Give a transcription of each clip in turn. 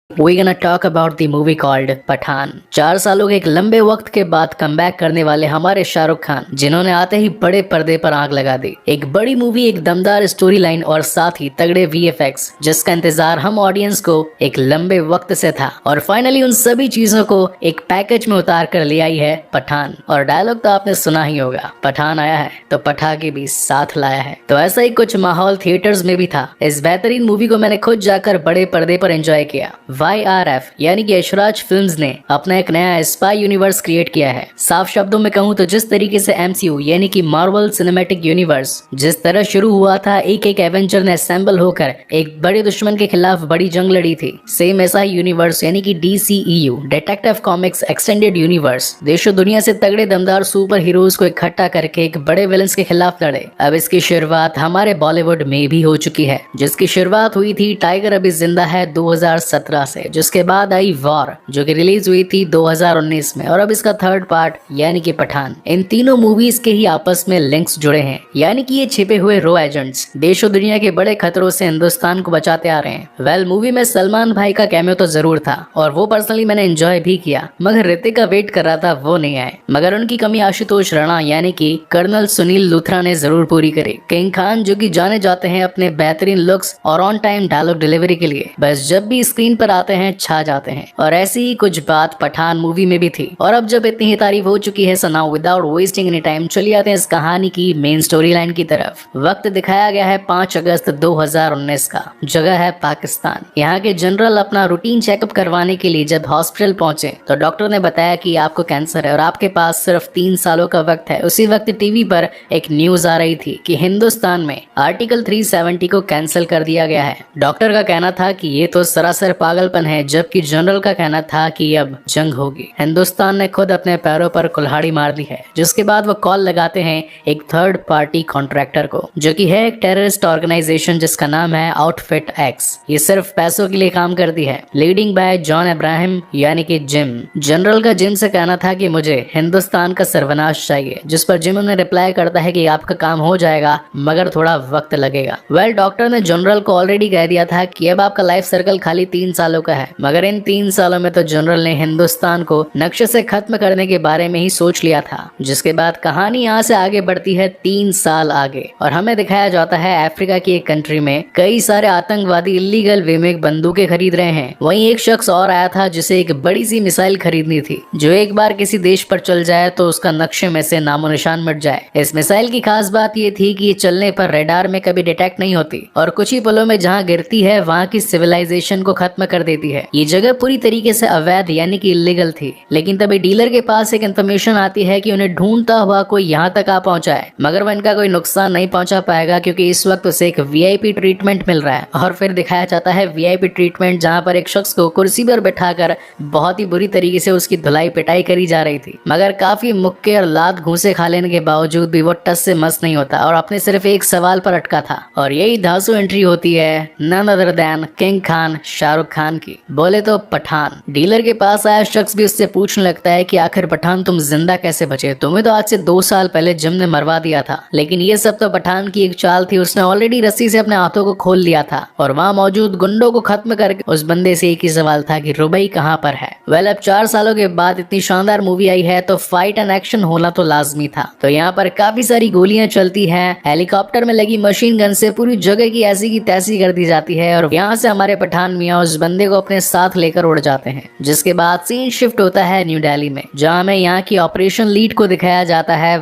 We gonna talk about the movie called Pathaan. 4 सालों के एक लंबे वक्त के बाद कमबैक करने वाले हमारे शाहरुख खान, जिन्होंने आते ही बड़े पर्दे पर आग लगा दी। एक बड़ी मूवी, एक दमदार स्टोरी लाइन और साथ ही तगड़े वीएफएक्स, जिसका इंतजार हम ऑडियंस को एक लंबे वक्त से था। और फाइनली उन सभी चीजों को एक पैकेज में उतार कर ले आई है पठान। और डायलॉग तो आपने सुना ही होगा, पठान आया है तो पटाखे भी साथ लाया है। तो ऐसा ही कुछ माहौल थिएटर्स में भी था। इस बेहतरीन मूवी को मैंने खुद जाकर बड़े पर्दे पर एंजॉय किया। YRF यानी कि यशराज फिल्म्स ने अपना एक नया स्पाई यूनिवर्स क्रिएट किया है। साफ शब्दों में कहूँ तो जिस तरीके से MCU यानी कि मार्वल सिनेमैटिक यूनिवर्स जिस तरह शुरू हुआ था, एक एक एवेंजर ने असेंबल होकर एक बड़े दुश्मन के खिलाफ बड़ी जंग लड़ी थी, सेम ऐसा ही यूनिवर्स यानी कि DCEU detective comics extended universe देशों दुनिया से तगड़े दमदार सुपर हीरोज को इकट्ठा करके एक बड़े विलन्स के खिलाफ लड़े। अब इसकी शुरुआत हमारे बॉलीवुड में भी हो चुकी है, जिसकी शुरुआत हुई थी टाइगर अभी जिंदा है 2017 से, जिसके बाद आई वॉर जो कि रिलीज हुई थी 2019 में, और अब इसका थर्ड पार्ट यानी कि पठान। इन तीनों मूवीज के ही आपस में लिंक्स जुड़े हैं, यानी कि ये छिपे हुए रो एजेंट्स देशों दुनिया के बड़े खतरों से हिंदुस्तान को बचाते आ रहे हैं। मूवी में सलमान भाई का कैमियो तो जरूर था और वो पर्सनली मैंने एंजॉय भी किया, मगर ऋतिक का वेट कर रहा था, वो नहीं आए। मगर उनकी कमी आशुतोष राणा यानी कि कर्नल सुनील लूथरा ने जरूर पूरी करी। किंग खान जो कि जाने जाते हैं अपने बेहतरीन लुक्स और ऑन टाइम डायलॉग डिलीवरी के लिए, बस जब भी स्क्रीन पर आते हैं छा जाते हैं। और ऐसी ही कुछ बात पठान मूवी में भी थी। और अब जब इतनी ही तारीफ हो चुकी है, so now without wasting any time चलिए आते हैं इस कहानी की मेन स्टोरी लाइन की तरफ। वक्त दिखाया गया है 5 अगस्त 2019 का। जगह है पाकिस्तान। यहाँ के जनरल अपना रूटीन चेकअप करवाने के लिए जब हॉस्पिटल पहुंचे तो डॉक्टर ने बताया कि आपको कैंसर है और आपके पास सिर्फ 3 सालों का वक्त है। उसी वक्त टीवी पर एक न्यूज आ रही थी कि हिंदुस्तान में आर्टिकल 370 को कैंसिल कर दिया गया है। डॉक्टर का कहना था कि ये तो सरासर पागलपन है, जबकि जनरल का कहना था कि अब जंग होगी। हिंदुस्तान ने खुद अपने पैरों पर कुल्हाड़ी मार दी है। जिसके बाद वो कॉल लगाते हैं एक थर्ड पार्टी कॉन्ट्रैक्टर को, जो कि है एक टेररिस्ट ऑर्गेनाइजेशन जिसका नाम है आउटफिट एक्स। ये सिर्फ पैसों के लिए काम करती है। लीडिंग बाय जॉन अब्राहम यानी कि जिम। जनरल का जिम से कहना था कि मुझे हिंदुस्तान का सर्वनाश चाहिए, जिस पर जिम ने रिप्लाई करता है कि आपका काम हो जाएगा मगर थोड़ा वक्त लगेगा। डॉक्टर ने जनरल को ऑलरेडी कह दिया था कि अब आपका लाइफ सर्कल खाली 3 सालों का है, मगर इन 3 सालों में तो जनरल ने हिंदुस्तान को नक्शे से खत्म करने के बारे में ही सोच लिया था। जिसके बाद कहानी यहाँ से आगे बढ़ती है 3 साल आगे और हमें दिखाया जाता है अफ्रीका की एक कंट्री में कई सारे आतंकवादी इलीगल वे में बंदूकें खरीद रहे हैं। वहीं एक शख्स और आया था जिसे एक बड़ी सी मिसाइल खरीदनी थी, जो एक बार किसी देश पर चल जाए तो उसका नक्शे में से नामो निशान मिट जाए। इस मिसाइल की खास बात ये थी कि ये चलने पर रेडार में कभी डिटेक्ट नहीं होती और कुछ ही पलों में जहाँ गिरती है वहाँ की सिविलाइजेशन को खत्म कर देती है। ये जगह पूरी तरीके से अवैध यानी कि इलीगल थी, लेकिन तभी डीलर के पास एक इन्फॉर्मेशन आती है कि उन्हें ढूंढता हुआ कोई यहाँ तक आ पहुंचा है, मगर वो इनका कोई नुकसान नहीं पहुंचा पाएगा क्योंकि इस वक्त उसे एक VIP ट्रीटमेंट मिल रहा है। और फिर दिखाया जाता है VIP ट्रीटमेंट, जहाँ पर एक शख्स को कुर्सी पर बैठाकर बहुत ही बुरी तरीके से उसकी धुलाई पिटाई करी जा रही थी, मगर काफी मुक्के और लात घूसे खा लेने के बावजूद भी वो टस से मस नहीं होता और अपने सिर्फ एक सवाल पर अटका था। और यही धांसू एंट्री होती है none other than king Khan Shahrukh Khan की। बोले तो पठान। डीलर के पास आया शख्स भी उससे पूछने लगता है कि आखिर पठान तुम जिंदा कैसे बचे, तुम्हें तो आज से 2 साल पहले जिम ने मरवा दिया था। लेकिन ये सब तो पठान की एक चाल थी। उसने ऑलरेडी रस्सी से अपने हाथों को खोल लिया था और वहाँ मौजूद गुंडों को खत्म करके उस बंदे से एक ही सवाल था कि रुबई कहाँ पर है। अब 4 सालों के बाद इतनी शानदार मूवी आई है तो फाइट एंड एक्शन होना तो लाजमी था। तो यहाँ पर काफी सारी गोलियां चलती है, हेलीकॉप्टर में लगी मशीन गन से पूरी जगह की ऐसी की तैसी कर दी जाती है और यहाँ से हमारे पठान मियाँ उस बंदे को अपने साथ लेकर उड़ जाते हैं। जिसके बाद सीन शिफ्ट होता है न्यू दिल्ली में, जहाँ हमें यहाँ की ऑपरेशन लीड को दिखाया जाता है।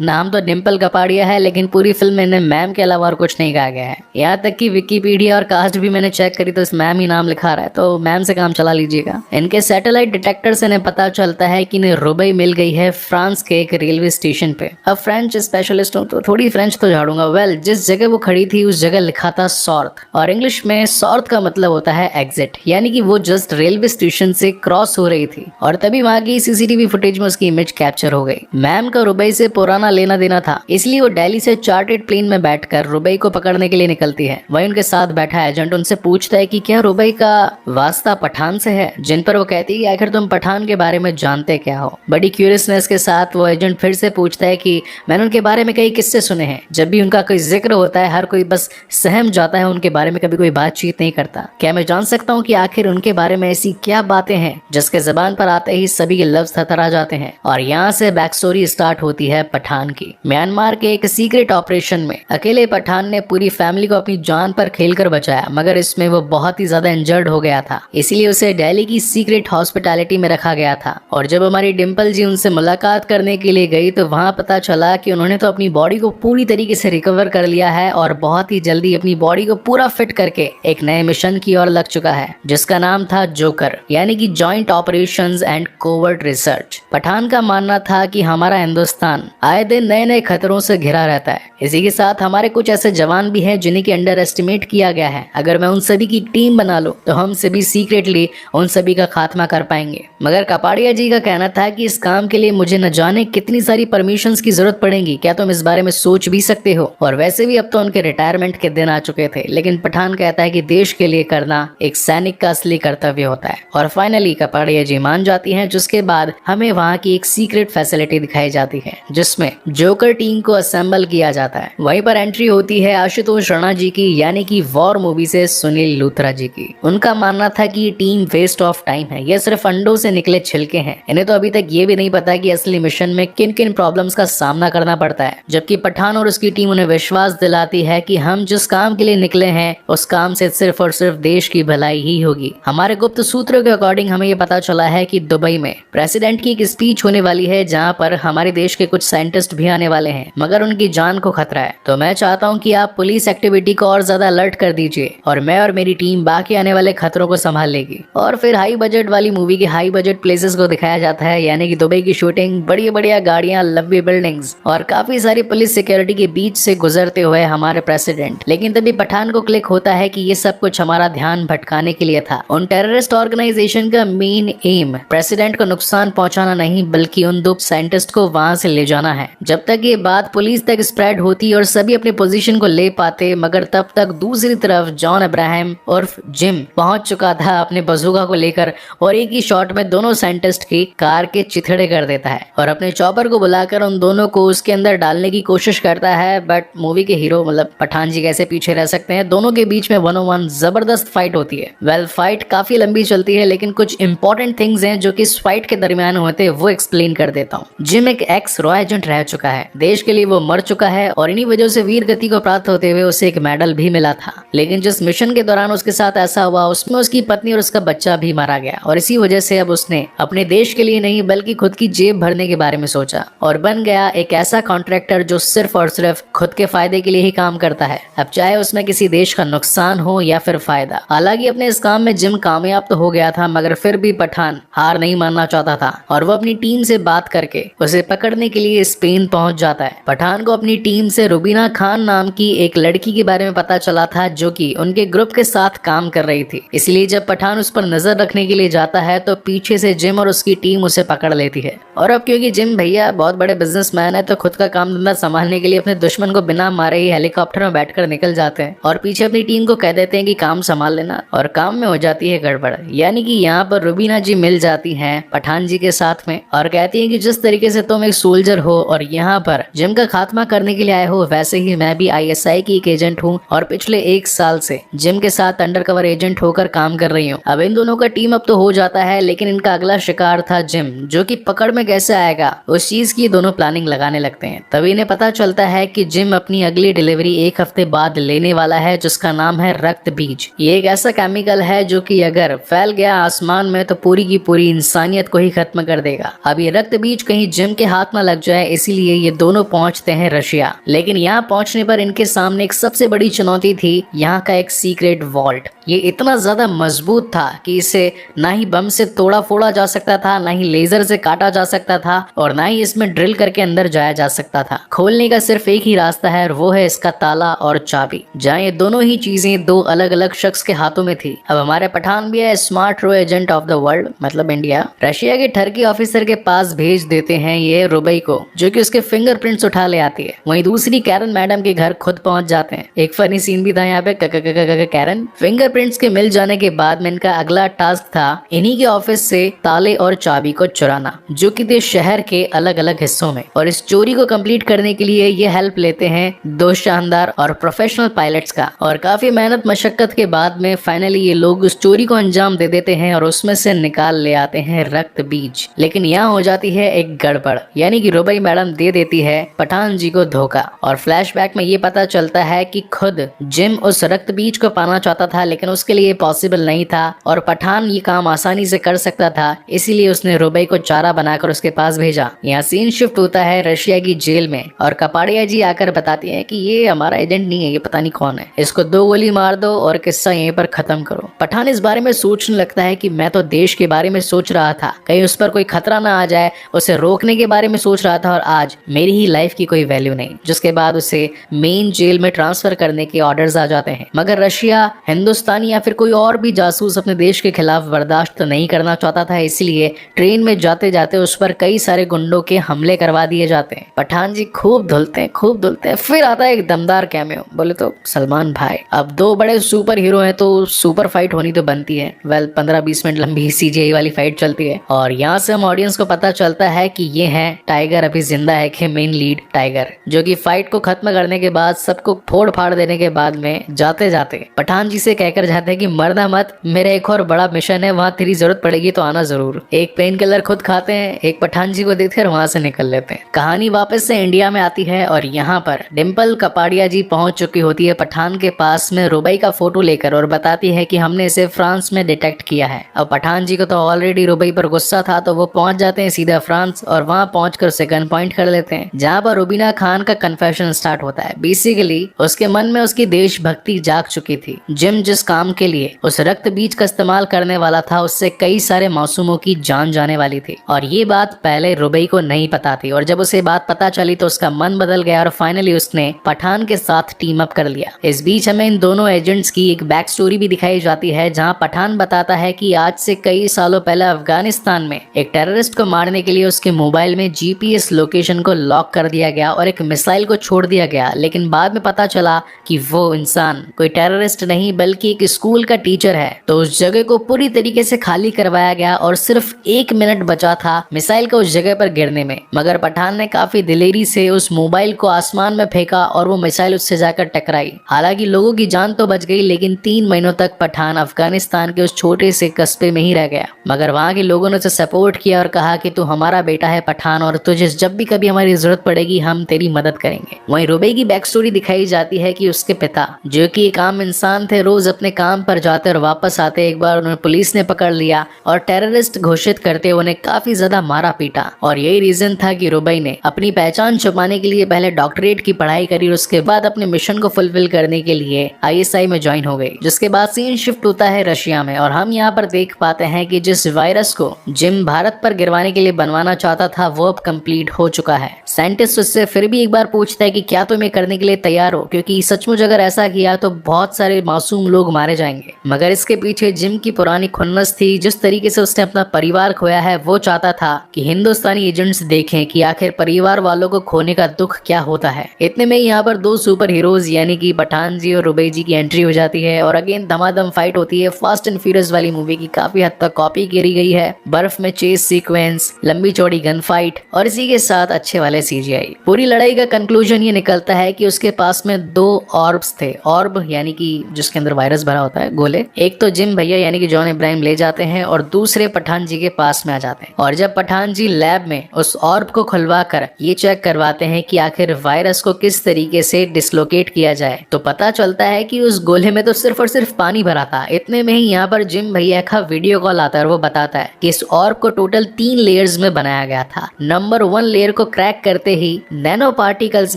नाम तो डिम्पल कपाड़िया है, लेकिन पूरी फिल्म में इन्हें मैम के अलावा और कुछ नहीं कहा गया है। यहाँ तक कि विकिपीडिया और कास्ट भी मैंने चेक करी तो इस मैम ही नाम लिखा रहा है, तो मैम से काम चला लीजिएगा। इनके सैटेलाइट डिटेक्टर से इन्हें पता चलता है कि इन्हें रुबई मिल गई है फ्रांस के एक रेलवे स्टेशन पे। अब फ्रेंच स्पेशलिस्ट हूँ तो थोड़ी फ्रेंच तो झाड़ूंगा। जिस जगह वो खड़ी थी उस जगह लिखा था सॉर्थ, और इंग्लिश में सॉर्थ का मतलब होता है एग्जिट, यानी कि वो जस्ट रेलवे स्टेशन से क्रॉस हो रही थी और तभी वहाँ की CCTV फुटेज में उसकी इमेज कैप्चर हो गई। मैम का रुबई से पुराना लेना देना था, इसलिए वो दिल्ली से चार्टेड प्लेन में बैठकर रुबई को पकड़ने के लिए निकलती है। वहीं उनके साथ बैठा एजेंट उनसे पूछता है कि क्या रुबई का वास्ता पठान से है, जिन पर वो कहती है कि आखिर तुम पठान के बारे में जानते क्या हो। बड़ी क्यूरियसनेस के साथ वो एजेंट फिर से पूछता है कि मैंने उनके बारे में कई किस्से सुने हैं, जब भी उनका कोई जिक्र होता है हर कोई बस सहम जाता है, उनके बारे में कभी कोई बातचीत नहीं करता। क्या मैं जान सकता हूँ कि कि आखिर उनके बारे में ऐसी क्या बातें हैं जिसके जबान पर आते ही सभी के लफ्ज थरथरा जाते हैं। और यहाँ से बैक स्टोरी स्टार्ट होती है पठान की। म्यांमार के एक सीक्रेट ऑपरेशन में अकेले पठान ने पूरी फैमिली को अपनी जान पर खेलकर बचाया, मगर इसमें वो बहुत ही ज्यादा इंजर्ड हो गया था, इसीलिए उसे दिल्ली की सीक्रेट हॉस्पिटैलिटी में रखा गया था। और जब हमारी डिम्पल जी उनसे मुलाकात करने के लिए गई तो वहाँ पता चला कि उन्होंने तो अपनी बॉडी को पूरी तरीके से रिकवर कर लिया है और बहुत ही जल्दी अपनी बॉडी को पूरा फिट करके एक नए मिशन की ओर लग चुका है, जिसका नाम था जोकर, यानी कि joint operations and covert research. Pathaan का मानना था कि हमारा हिंदुस्तान आए दिन नए नए खतरों से घिरा रहता है। इसी के साथ हमारे कुछ ऐसे जवान भी हैं जिन्हें की अंडर एस्टिमेट किया गया है। अगर मैं उन सभी की टीम बना लूं तो हम सभी सीक्रेटली उन सभी का खात्मा कर पाएंगे। मगर कपाड़िया जी का कहना था कि इस काम के लिए मुझे न जाने कितनी सारी परमिशंस की जरूरत पड़ेगी, क्या तुम इस बारे में सोच भी सकते हो? और वैसे भी अब तो उनके रिटायरमेंट के दिन आ चुके थे, लेकिन पठान कहता है कि देश के लिए करना एक सैनिक का असली कर्तव्य होता है। और फाइनली कपाड़िया जी मान जाती हैं, जिसके बाद हमें वहाँ की एक सीक्रेट फैसिलिटी दिखाई जाती है जिसमें जोकर टीम को असेंबल किया जाता है। वहीं पर एंट्री होती है आशुतोष राणा जी की, यानी कि वॉर मूवी से सुनील लूथरा जी की। उनका मानना था कि ये टीम वेस्ट ऑफ टाइम है, ये सिर्फ अंडों से निकले छिलके हैं, इन्हें तो अभी तक ये भी नहीं पता कि असली मिशन में किन किन प्रॉब्लम्स का सामना करना पड़ता है। जबकि पठान और उसकी टीम उन्हें विश्वास दिलाती है कि हम जिस काम के लिए निकले हैं उस काम से सिर्फ और सिर्फ देश की भलाई ही होगी। हमारे गुप्त सूत्रों के अकॉर्डिंग हमें ये पता चला है कि दुबई में प्रेसिडेंट की एक स्पीच होने वाली है जहाँ पर हमारे देश के कुछ साइंटिस्ट भी आने वाले हैं, मगर उनकी जान को खतरा है। तो मैं चाहता हूँ कि आप पुलिस एक्टिविटी को और ज्यादा अलर्ट कर दीजिए और मैं और मेरी टीम बाकी आने वाले खतरों को संभाल लेगी। और फिर हाई बजट वाली मूवी के हाई बजट प्लेसेस को दिखाया जाता है, यानी कि दुबई की शूटिंग, बड़ी बढ़िया गाड़ियां, लंबी बिल्डिंग्स और काफी सारी पुलिस सिक्योरिटी के बीच से गुजरते हुए हमारे प्रेसिडेंट। लेकिन तभी पठान को क्लिक होता है कि ये सब कुछ हमारा ध्यान भटकाने के लिए था। उन टेररिस्ट ऑर्गेनाइजेशन का मेन एम प्रेसिडेंट को नुकसान पहुंचाना नहीं, बल्कि उन दो साइंटिस्ट को वहां से ले जाना है। जब तक ये बात पुलिस तक स्प्रेड होती और सभी अपने पोजीशन को ले पाते, मगर तब तक दूसरी तरफ जॉन अब्राहम और जिम पहुंच चुका था अपने बंदूका को लेकर और एक ही शॉट में दोनों साइंटिस्ट की कार के चिथड़े कर देता है और अपने चॉपर को बुलाकर उन दोनों को उसके अंदर डालने की कोशिश करता है। बट मूवी के हीरो मतलब पठान जी कैसे पीछे रह सकते हैं। दोनों के बीच में 1-on-1 जबरदस्त फाइट होती है। वेल फाइट काफी लंबी चलती है, लेकिन कुछ इंपॉर्टेंट थिंग्स हैं जो कि इस फाइट के दरमियान होते हैं, वो एक्सप्लेन कर देता हूँ। जिम एक एक्स रॉ एजेंट रह चुका है, देश के लिए वो मर चुका है और इन्हीं वजह से वीर गति को प्राप्त होते हुए उसे एक मेडल भी मिला था। लेकिन जिस मिशन के दौरान उसके साथ ऐसा हुआ उसमें उसकी पत्नी और उसका बच्चा भी मारा गया और इसी वजह से अब उसने अपने देश के लिए नहीं बल्कि खुद की जेब भरने के बारे में सोचा और बन गया एक ऐसा कॉन्ट्रैक्टर जो सिर्फ और सिर्फ खुद के फायदे के लिए ही काम करता है, अब चाहे उसमें किसी देश का नुकसान हो या फिर फायदा। हालांकि अपने इस काम में जिम कामयाब तो हो गया था, मगर फिर भी पठान हार नहीं मानना चाहता था और वो अपनी टीम से बात करके उसे पकड़ने के लिए स्पेन पहुंच जाता है। पठान को अपनी टीम से रुबीना खान नाम की एक लड़की के बारे में पता चला था जो कि उनके ग्रुप के साथ काम कर रही थी, इसलिए जब पठान उस पर नजर रखने के लिए जाता है तो पीछे से जिम और उसकी टीम उसे पकड़ लेती है। और अब क्योंकि जिम भैया बहुत बड़े बिजनेसमैन है तो खुद का काम धंधा संभालने के लिए अपने दुश्मन को बिना मारे ही हेलीकॉप्टर में बैठकर निकल जाते हैं और पीछे अपनी टीम को कह देते हैं कि काम संभाल लेना, और काम में हो जाती है गड़बड़। यानी कि यहाँ पर रुबीना जी मिल जाती हैं पठान जी के साथ में और कहती हैं कि जिस तरीके से तुम एक सोल्जर हो और यहाँ पर जिम का खात्मा करने के लिए आए हो, वैसे ही मैं भी ISI की एक एजेंट हूँ और पिछले 1 साल से जिम के साथ अंडरकवर एजेंट होकर काम कर रही हूँ। अब इन दोनों का टीम अप तो हो जाता है, लेकिन इनका अगला शिकार था जिम, जो कि पकड़ में कैसे आएगा उस चीज की दोनों प्लानिंग लगाने लगते हैं। तभी इन्हें पता चलता है कि जिम अपनी अगली डिलीवरी 1 हफ्ते बाद लेने वाला है, जिसका नाम है रक्त बीज। ये एक ऐसा केमिकल है जो कि अगर फैल गया आसमान में तो पूरी की पूरी इंसानियत को ही खत्म कर देगा। अब ये रक्त बीज कहीं जिम के हाथ न लग जाए, इसीलिए ये दोनों पहुंचते हैं रशिया। लेकिन यहाँ पहुंचने पर इनके सामने एक सबसे बड़ी चुनौती थी यहाँ का एक सीक्रेट वॉल्ट। ये इतना ज्यादा मजबूत था कि इसे ना ही बम से तोड़ा फोड़ा जा सकता था, ना ही लेजर से काटा जा सकता था और ना ही इसमें ड्रिल करके अंदर जाया जा सकता था। खोलने का सिर्फ एक ही रास्ता है और वो है इसका ताला और चाबी। जहाँ ये दोनों ही चीजें 2 अलग अलग शख्स के हाथों में थी। अब हमारे पठान भी है स्मार्ट रो एजेंट ऑफ द वर्ल्ड मतलब इंडिया, रशिया के टर्की ऑफिसर के पास भेज देते हैं ये रुबई को, जो कि उसके फिंगरप्रिंट्स उठा ले आती है। वहीं दूसरी कैरन मैडम के घर खुद पहुंच जाते हैं। एक फनी सीन भी था यहाँ पे, कैरन फिंगरप्रिंट फिंगरप्रिंट्स के मिल जाने के बाद में इनका अगला टास्क था इन्हीं के ऑफिस से ताले और चाबी को चुराना, जो कि थे शहर के अलग अलग हिस्सों में। और इस चोरी को कंप्लीट करने के लिए ये हेल्प लेते हैं दो शानदार और प्रोफेशनल पायलट्स का। और काफी मेहनत मशक्कत के बाद में फाइनली ये लोग उस चोरी को अंजाम दे देते हैं और उसमें से निकाल ले आते हैं रक्त बीज। लेकिन यहाँ हो जाती है एक गड़बड़, यानी कि रुबई मैडम दे देती है पठान जी को धोखा। और फ्लैशबैक में ये पता चलता है कि खुद जिम उस रक्त बीज को पाना चाहता था, लेकिन उसके लिए पॉसिबल नहीं था और पठान ये काम आसानी से कर सकता था, इसीलिए उसने रुबई को चारा बनाकर उसके पास भेजा। यहाँ सीन शिफ्ट होता है रशिया की जेल में और कपाड़िया जी आकर बताती हैं कि ये हमारा एजेंट नहीं है, ये पता नहीं कौन है, इसको 2 गोली मार दो और किस्सा यहीं पर खत्म करो। पठान इस बारे में सोचने लगता है कि मैं तो देश के बारे में सोच रहा था, कहीं उस पर कोई खतरा ना आ जाए, उसे रोकने के बारे में सोच रहा था और आज मेरी ही लाइफ की कोई वैल्यू नहीं। जिसके बाद उसे मेन जेल में ट्रांसफर करने के ऑर्डर्स आ जाते हैं। मगर रशिया, हिंदुस्तान या फिर कोई और भी जासूस अपने देश के खिलाफ बर्दाश्त नहीं करना चाहता था, इसलिए ट्रेन में जाते जाते उस पर कई सारे गुंडों के हमले करवा दिए जाते हैं। पठान जी खूब धुलते हैं। फिर आता है एक दमदार कैमियो, बोले तो सलमान भाई। अब 2 बड़े सुपर हीरो हैं तो सुपर फाइट होनी तो बनती है। 15-20 मिनट लंबी CGI वाली फाइट चलती है और यहाँ से हम ऑडियंस को पता चलता है कि ये है टाइगर अभी जिंदा है कि मेन लीड टाइगर, जो कि फाइट को खत्म करने के बाद सबको फोड़ फाड़ देने के बाद में जाते जाते पठान जी से कहकर जाते हैं कि मरना मत, मेरा एक और बड़ा मिशन है, वहाँ तेरी जरूरत पड़ेगी तो आना जरूर। एक पेन किलर खुद खाते हैं, एक पठान जी को देखकर वहाँ से निकल लेते हैं। कहानी वापस से इंडिया में आती है और यहाँ पर डिम्पल कपाड़िया जी पहुंच चुकी होती है पठान के पास में रुबई का फोटो लेकर और बताती है कि हमने इसे फ्रांस में डिटेक्ट किया है। अब पठान जी को तो ऑलरेडी रुबई पर गुस्सा था, तो वो पहुंच जाते हैं सीधा फ्रांस और वहां पहुंचकर उसे गन पॉइंट कर लेते हैं, जहां पर रुबीना खान का कन्फेशन स्टार्ट होता है। बेसिकली उसके मन में उसकी देशभक्ति जाग चुकी थी। जिम जिस काम के लिए उस रक्त बीज का इस्तेमाल करने वाला था, उससे कई सारे मासूमों की जान जाने वाली थी और ये बात पहले रुबई को नहीं पता थी। और जब उसे बात पता चली तो उसका मन बदल गया और फाइनली उसने पठान के साथ टीम अप कर लिया। इस बीच हमें इन दोनों एजेंट्स की एक बैक स्टोरी भी दिखाई जाती है, जहां पठान बताता है कि आज से कई सालों पहले अफगानिस्तान में एक टेररिस्ट को मारने के लिए उसके मोबाइल में GPS लोकेशन को लॉक कर दिया गया और एक मिसाइल को छोड़ दिया गया। लेकिन बाद में पता चला कि वो इंसान कोई टेररिस्ट नहीं बल्कि एक स्कूल का टीचर है। तो उस जगह को पूरी तरीके से खाली करवाया गया और सिर्फ 1 मिनट बचा था मिसाइल को उस जगह पर गिरने में। मगर पठान ने काफी दिलेरी से उस मोबाइल को आसमान में फेंका और वो मिसाइल उससे जाकर टकराई। हालांकि लोगों की जान तो बच गई, लेकिन 3 महीनों तक पठान अफगानिस्तान के उस छोटे से कस्बे में ही रह गया। मगर वहाँ के लोगों ने उसे सपोर्ट किया और कहा कि तू हमारा बेटा है पठान और तुझे जब भी कभी हमारी जरूरत पड़ेगी हम तेरी मदद करेंगे। वहीं रुबई की बैक स्टोरी दिखाई जाती है कि उसके पिता, जो कि एक आम इंसान थे, रोज अपने काम पर जाते और वापस आते एक बार उन्हें पुलिस ने पकड़ लिया और टेररिस्ट घोषित करते उन्हें काफी ज्यादा मारा पीटा। और यही रीजन था कि रुबई ने अपनी पहचान छुपाने के लिए पहले डॉक्टरेट की पढ़ाई करी और उसके बाद अपने मिशन को फुलफिल करने के लिए ISI में ज्वाइन हो गई। जिसके बाद सीन शिफ्ट होता है रशिया में और हम यहाँ पर देख पाते हैं कि जिस वायरस को जिम भारत पर गिरवाने के लिए बनवाना चाहता था वो अब कंप्लीट हो चुका है। साइंटिस्ट उससे फिर भी एक बार पूछता है कि क्या तुम ये करने के लिए तैयार हो, क्योंकि सचमुच अगर ऐसा किया तो बहुत सारे मासूम लोग मारे जाएंगे। मगर इसके पीछे जिम की पुरानी खुन्नस थी। जिस तरीके से उसने अपना परिवार खोया है, वो चाहता था कि हिंदुस्तानी एजेंट्स देखें कि आखिर परिवार वालों को खोने का दुख क्या होता है। इतने में यहाँ पर 2 सुपर हीरोज यानी कि पठान जी और रुबई जी की एंट्री हो जाती है और अगेन धमाधम फाइट होती है। फास्ट एंड फ्यूरियस वाली मूवी की काफी हद तक कॉपी करी गई है। बर्फ में चेस सीक्वेंस, लंबी चौड़ी गन फाइट और इसी के साथ अच्छे वाले CGI। पूरी लड़ाई का कंक्लूजन ये निकलता है कि उसके पास में 2 ऑर्ब्स थे। ऑर्ब यानी कि जिसके अंदर वायरस भरा होता है, गोले। एक तो जिम भैया यानी कि जॉन इब्राहिम ले जाते हैं और दूसरे पठान जी के पास में आ जाते हैं। और जब पठान जी लैब में उस ऑर्ब को खुलवा कर ये चेक करवाते हैं कि आखिर वायरस को किस तरीके से डिसलोकेट किया जाए, तो पता चलता है कि उस गोले में तो सिर्फ और सिर्फ पानी भरा था। इतने में ही यहाँ पर जिम भैया का वीडियो कॉल आता है और वो बताता है कि इस ऑर्ब को टोटल 3 लेयर्स में बनाया गया था। नंबर 1 लेयर को क्रैक करते ही नैनो पार्टिकल्स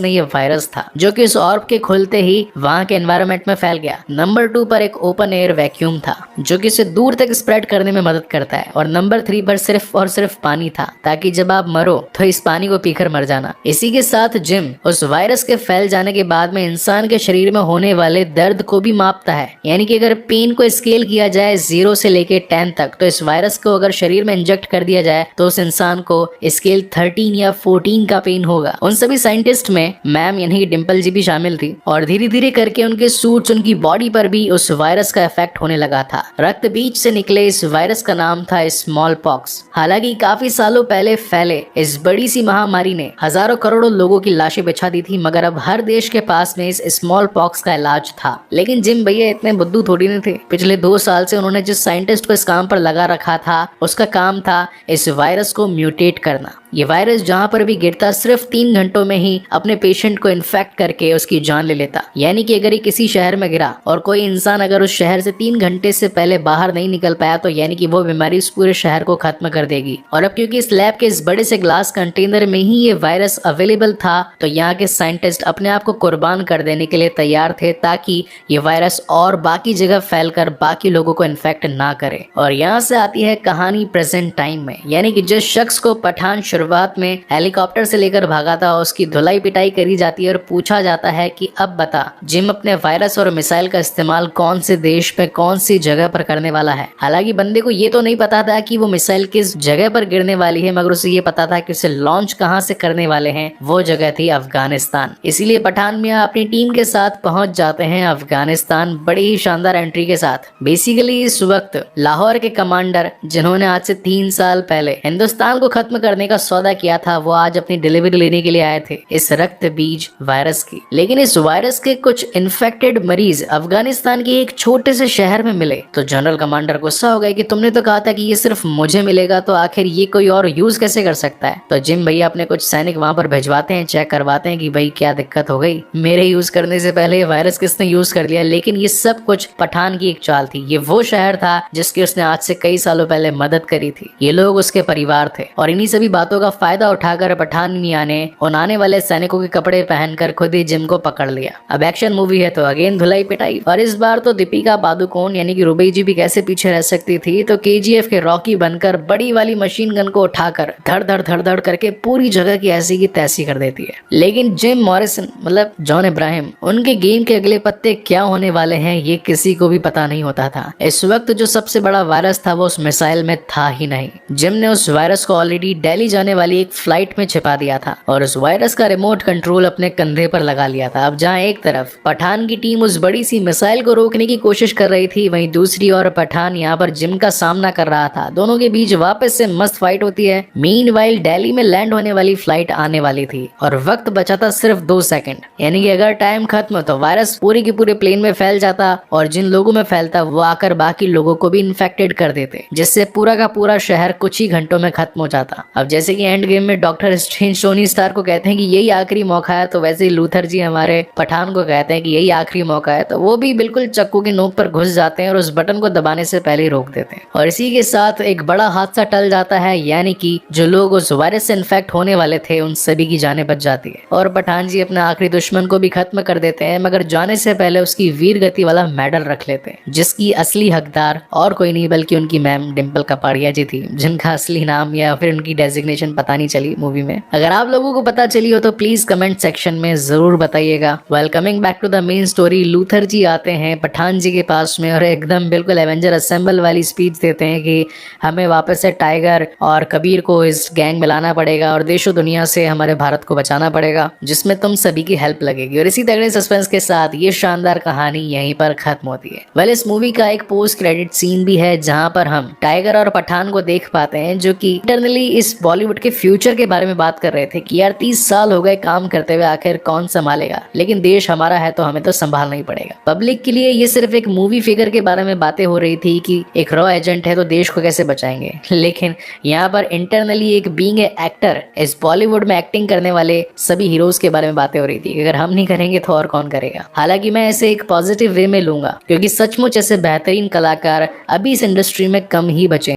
में ये वायरस था, जो कि इस ऑर्ब के खुलते ही वहाँ के एनवायरनमेंट में फैल गया। नंबर 2 पर एक ओपन एयर वैक्यूम था, जो कि इसे दूर तक स्प्रेड करने में मदद करता है। और नंबर 3 पर सिर्फ और सिर्फ पानी था, ताकि जब आप मरो तो इस पानी को पीकर मर जाना। इसी के साथ जिम उस वायरस के फैल जाने के बाद में इंसान के शरीर में होने वाले दर्द को भी मापता है। यानी कि अगर पेन को स्केल किया जाए 0 से लेके 10 तक, तो इस वायरस को अगर शरीर में इंजेक्ट कर दिया जाए तो उस इंसान को स्केल 13 या 14 का पेन होगा। उन सभी साइंटिस्ट में मैम यानी कि डिम्पल जी भी शामिल थी और धीरे धीरे करके उनके सूट्स उनकी बॉडी पर भी उस वायरस का इफेक्ट होने लगा था। रक्त बीज से निकले इस वायरस का नाम था स्मॉल पॉक्स। हालांकि काफी सालों पहले फैले इस बड़ी सी महामारी ने हजारों करोड़ों लोगों की लाशें बिछा दी थी, मगर अब हर देश के पास में इस स्मॉल पॉक्स का इलाज था। लेकिन जिम भैया इतने बुद्धू थोड़ी नहीं थे। पिछले 2 साल से उन्होंने जिस साइंटिस्ट को इस काम पर लगा रखा था उसका काम था इस वायरस को म्यूटेट करना। ये वायरस जहाँ पर भी गिरता सिर्फ 3 घंटों में ही अपने पेशेंट को इन्फेक्ट करके उसकी जान ले लेता। यानी कि अगर ये किसी शहर में गिरा और कोई इंसान अगर उस शहर से 3 घंटे से पहले बाहर नहीं निकल पाया तो यानी कि वो बीमारी उस पूरे शहर को खत्म कर देगी। और अब क्योंकि इस लैब के इस बड़े से ग्लास कंटेनर में ही ये वायरस अवेलेबल था तो यहाँ के साइंटिस्ट अपने आप को कुर्बान कर देने के लिए तैयार थे ताकि ये वायरस और बाकी जगह फैलकर बाकी लोगों को इन्फेक्ट ना करे। और यहाँ से आती है कहानी प्रेजेंट टाइम में, यानी कि जिस शख्स को पठान शुरुआत में हेलीकॉप्टर से लेकर भागा था उसकी धुलाई पिटाई करी जाती है और पूछा जाता है कि अब बता जिम अपने वायरस और मिसाइल का इस्तेमाल कौन से देश पे कौन सी जगह पर करने वाला है। हालांकि बंदे को ये तो नहीं पता था कि वो मिसाइल किस जगह पर गिरने वाली है, मगर उसे ये पता था कि उसे लॉन्च कहां से करने वाले हैं। वो जगह थी अफगानिस्तान। इसीलिए पठान मियां अपनी टीम के साथ पहुंच जाते हैं अफगानिस्तान बड़ी ही शानदार एंट्री के साथ। बेसिकली इस वक्त लाहौर के कमांडर जिन्होंने आज से 3 साल पहले हिंदुस्तान को खत्म करने का सौदा किया था वो आज अपनी डिलीवरी लेने के लिए आए थे इस रक्त बीज वायरस की। लेकिन इस वायरस के कुछ इन्फेक्टेड मरीज अफगानिस्तान के एक छोटे से शहर में मिले तो जनरल कमांडर गुस्सा हो गए कि तुमने तो कहा था कि ये सिर्फ मुझे मिलेगा, तो आखिर ये कोई और यूज कैसे कर सकता है। तो जिम भैया अपने कुछ सैनिक वहां पर भिजवाते हैं, चेक करवाते हैं कि भाई क्या दिक्कत हो गई, मेरे यूज करने से पहले वायरस किसने यूज कर लिया। लेकिन ये सब कुछ पठान की एक चाल थी। ये वो शहर था जिसकी उसने आज से कई सालों पहले मदद करी थी। ये लोग उसके परिवार थे और इन्हीं सभी बातों का फायदा उठाकर पठान मियां ने उन आने वाले सैनिकों के कपड़े पहनकर खुद ही जिम को पकड़ लिया। अब एक्शन मूवी है तो अगेन धुलाई पिटाई, और इस बार तो दीपिका पादुकोण यानी कि रुबई जी भी कैसे पीछे रह सकती थी, तो केजीएफ के रॉकी बनकर बड़ी वाली मशीन गन को उठाकर धड़ धड़ धड़ धड़ करके पूरी जगह की ऐसी की तैसी कर देती है। लेकिन जिम मॉरिसन मतलब जॉन इब्राहिम, उनके गेम के अगले पत्ते क्या होने वाले हैं ये किसी को भी पता नहीं होता था। इस वक्त जो सबसे बड़ा वायरस था वो उस मिसाइल में था ही नहीं। जिम ने उस वायरस को ऑलरेडी दिल्ली जाने वाली एक फ्लाइट में छिपा दिया था और उस वायरस का रिमोट कंट्रोल अपने कंधे पर लगा लिया था। अब जहां एक तरफ पठान की टीम उस बड़ी सी मिसाइल को रोकने की कोशिश कर रही थी, वहीं दूसरी ओर पठान यहाँ पर जिम का सामना कर रहा था। दोनों के बीच वापस से मस्त फाइट होती है। मीनवाइल दिल्ली में लैंड होने वाली फ्लाइट आने वाली थी और वक्त बचा था सिर्फ 2 सेकंड, यानी कि अगर टाइम खत्म तो वायरस पूरे के पूरे प्लेन में फैल जाता और जिन लोगों में फैलता वो आकर बाकी लोगों को भी इन्फेक्टेड कर देते, जिससे पूरा का पूरा शहर कुछ ही घंटों में खत्म हो जाता। अब जैसे कि एंड गेम में डॉक्टर स्ट्रेंज टोनी स्टार को कहते हैं कि यही आखिरी मौका है, तो वैसे ही लूथर जी हमारे पठान को कहते हैं कि यही आखिरी मौका है, तो वो भी बिल्कुल चक्कू की नोक पर घुस जाते हैं और उस बटन को दबाने से पहले ही रोक देते हैं। और इसी के साथ एक बड़ा हादसा टल जाता है, यानी कि जो लोग उस वायरस से इन्फेक्ट होने वाले थे उन सभी की जानें बच जाती है और पठान जी अपना आखिरी दुश्मन को भी खत्म कर देते हैं, मगर जाने से पहले उसकी वीर गति वाला मेडल रख लेते हैं, जिसकी असली हकदार और कोई नहीं बल्कि उनकी मैम डिम्पल कपाड़िया जी थी, जिनका असली नाम या फिर उनकी डेजिग्नेशन पता नहीं चली मूवी में। अगर आप लोगों को पता चली हो तो प्लीज कमेंट सेक्शन में जरूर बताइएगा। Well coming back to the main story, Luther ji आते हैं पठान जी के पास में और एकदम बिल्कुल एवेंजर असेंबल वाली स्पीच देते हैं कि हमें वापस से टाइगर और कबीर को इस गैंग में लाना पड़ेगा और देशों दुनिया से हमारे भारत को बचाना पड़ेगा, जिसमें तुम सभी की हेल्प लगेगी। और इसी तगड़े सस्पेंस के साथ ये शानदार कहानी यहीं पर खत्म होती है। वेल इस मूवी का एक पोस्ट क्रेडिट सीन भी है जहां पर हम टाइगर और पठान को देख पाते हैं, जो कि इंटरनली इस बॉलीवुड के फ्यूचर के बारे में बात कर रहे थे कि यार 30 साल हो गए काम करते हुए, आखिर कौन संभालेगा, लेकिन देश हमारा है तो हमें तो संभालना ही पड़ेगा। पब्लिक के लिए ये सिर्फ एक मूवी फिगर के बारे में बातें हो रही थी कि एक रॉ एजेंट है तो देश को कैसे बचाएंगे, लेकिन यहाँ पर इंटरनली एक बीइंग ए एक्टर इस बॉलीवुड में एक्टिंग करने वाले सभी हीरोज के बारे में बातें हो रही थी। अगर हम नहीं करेंगे तो और कौन करेगा। हालांकि मैं ऐसे एक पॉजिटिव वे में लूंगा क्योंकि सचमुच ऐसे बेहतरीन कलाकार अभी इस इंडस्ट्री में कम ही बचे।